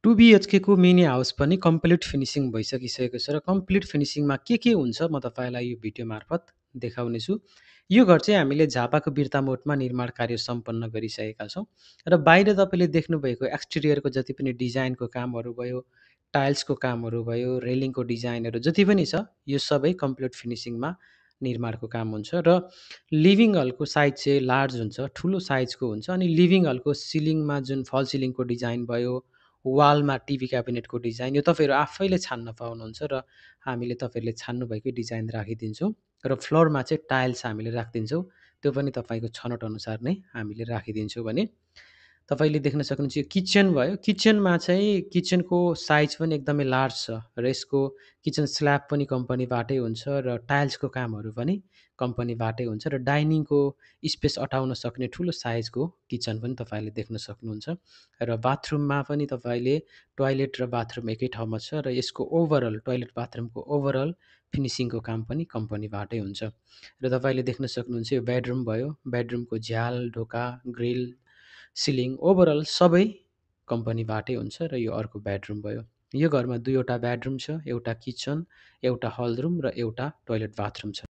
2 BHK को mini house पनि complete finishing भइसकिसकेको छ र कम्प्लिट फिनिसिङमा के हुन्छ म तपाईँलाई यो भिडियो मार्फत देखाउनेछु। यो घर चाहिँ हामीले झापाको बिर्ता मोडमा निर्माण कार्य सम्पन्न गरिसकेका छौँ र बाहिर तपाईँले देख्नुभएको एक्सटेरियरको जति पनि डिजाइनको कामहरू भयो, टाइल्सको कामहरू भयो, रेलिङको डिजाइनहरू जति पनि छ, यो सबै कम्प्लिट फिनिसिङमा निर्माणको काम हुन्छ र लिभिङ हलको साइज चाहिँ लार्ज हुन्छ, ठुलो साइजको हुन्छ अनि लिभिङ हलको सिलिङमा जुन फल सिलिङको डिजाइन भयो, वालमा टिभी क्याबिनेटको डिजाइन यो तपाईँहरू आफैले छान्न पाउनुहुन्छ र हामीले तपाईँहरूले छान्नुभएकै डिजाइन राखिदिन्छौँ र फ्लोरमा चाहिँ टाइल्स हामीले राखिदिन्छौँ। त्यो पनि तपाईँको छनौट अनुसार नै हामीले राखिदिन्छौँ भने तपाईँले देख्न सक्नुहुन्छ यो किचन भयो। किचनमा चाहिँ किचनको साइज पनि एकदमै लार्ज छ र यसको किचन स्ल्याब पनि कम्पनीबाटै हुन्छ र टाइल्सको कामहरू पनि कम्पनीबाटै हुन्छ र डाइनिङको स्पेस अटाउन सक्ने ठुलो साइजको किचन पनि तपाईँले देख्न सक्नुहुन्छ। र बाथरुममा पनि तपाईँले टोयलेट र बाथरुम एकै ठाउँमा छ र यसको ओभरअल टोयलेट बाथरुमको ओभरअल फिनिसिङको काम पनि कम्पनीबाटै हुन्छ। र तपाईँले देख्न सक्नुहुन्छ यो बेडरुम भयो। बेडरुमको झ्याल, ढोका, ग्रिल, सिलिङ ओभरअल सबै कम्पनीबाटै हुन्छ र यो अर्को बेडरुम भयो। यो घरमा 2 वटा बेडरुम छ, एउटा किचन, एउटा हल रुम र एउटा टोयलेट बाथरुम छ।